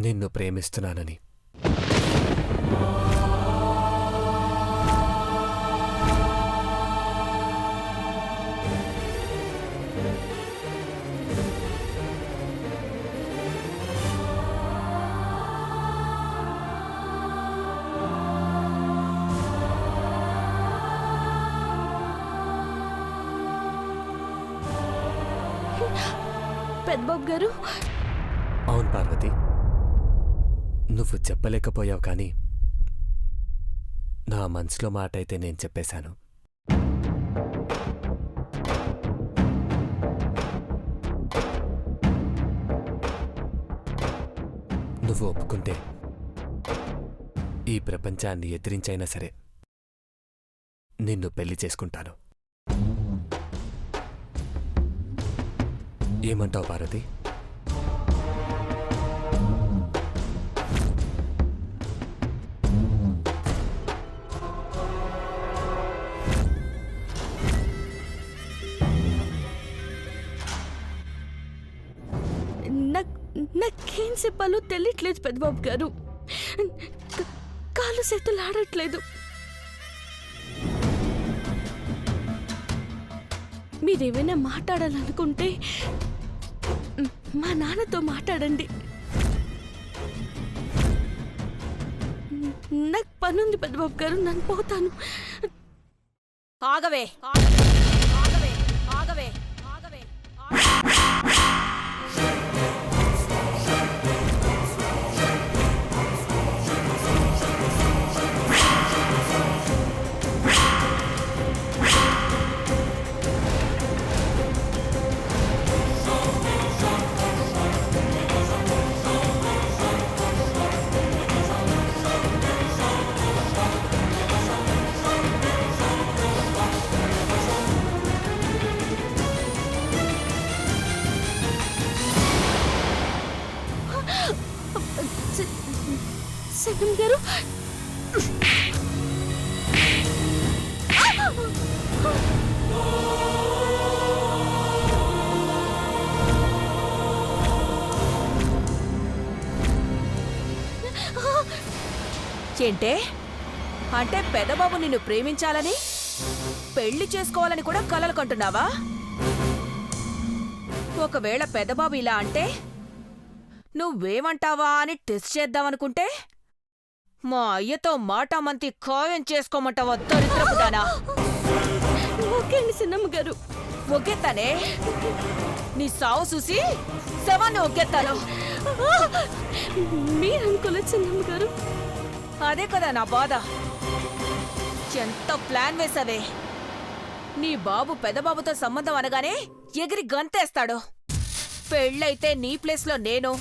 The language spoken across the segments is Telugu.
నిన్ను ప్రేమిస్తున్నానని. పెద్దబాబు గారు. అవును పార్వతి, నువ్వు చెప్పలేకపోయావు కానీ నా మనసులో మాట అయితే నేను చెప్పేశాను. నువ్వు ఒప్పుకుంటే ఈ ప్రపంచాన్ని ఎదిరించైనా సరే నిన్ను పెళ్లి చేసుకుంటాను. ఏమంటావు పార్వతి? నాకేం చెప్పాలో తెలియట్లేదు పెద్దబాబు గారు. కాళ్ళు చేతులు ఆడట్లేదు. మీరేమైనా మాట్లాడాలనుకుంటే మా నాన్నతో మాట్లాడండి. నాకు పనుంది పెద్దబాబు గారు, నన్ను పోతాను. ఆగవే ఆగవే ఆగవే ఆగవే. సగం గారు, ఏంటే అంటే పెదబాబు నిన్ను ప్రేమించాలని, పెళ్లి చేసుకోవాలని కూడా కలలు కంటున్నావా? ఒకవేళ పెదబాబు ఇలా అంటే నువ్వేమంటావా అని టెస్ట్ చేద్దామనుకుంటే మా అయ్యతో మాటామంతి ఖాయం చేసుకోమంటావా? దరిద్రపుదానా. ఓకే అండి చిన్నమ్మ గారు. ఒగ్గెత్తానే, నీ సావు చూసి శవాన్ని ఒగ్గెత్తాను. మీరు అనుకోలేదు చిన్నమ్మ గారు. అదే కదా నా బాధ. ఎంత ప్లాన్ వేసావే. నీ బాబు పెదబాబుతో సంబంధం అనగానే ఎగిరి గంతేస్తాడు. పెళ్ళైతే నీ ప్లేస్లో నేను,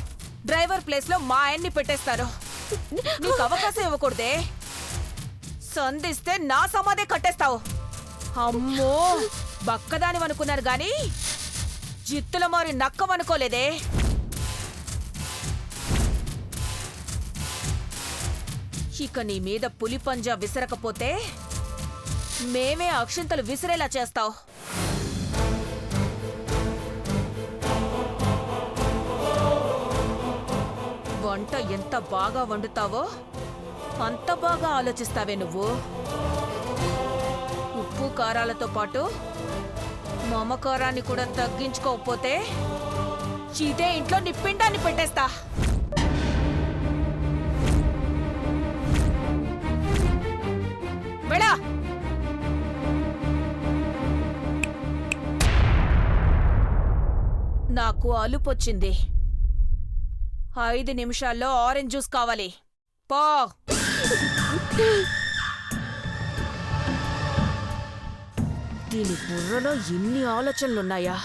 డ్రైవర్ ప్లేస్లో మా ఆయన్ని పెట్టేస్తాను. నీకు అవకాశం ఇవ్వకూడదే. సంధిస్తే నా సమాధే కట్టేస్తావు. అమ్మో, బక్కదానివనుకున్నాను గాని జిత్తుల మారి నక్కవనుకోలేదే. ఇక నీ మీద పులి పంజా విసరకపోతే మేమే అక్షింతలు విసిరేలా చేస్తావు. వంట ఎంత బాగా వండుతావో అంత బాగా ఆలోచిస్తావే నువ్వు. ఉప్పు కారాలతో పాటు మమకారాన్ని కూడా తగ్గించుకోకపోతే ఇదే ఇంట్లో నీ పిండాన్ని పెట్టేస్తా. వెళ్ళా. నాకు అలుపొచ్చింది. 5 నిమిషాల్లో ఆరెంజ్ జ్యూస్ కావాలి. పో. దీని బుర్రలో ఇన్ని ఆలోచనలున్నాయా?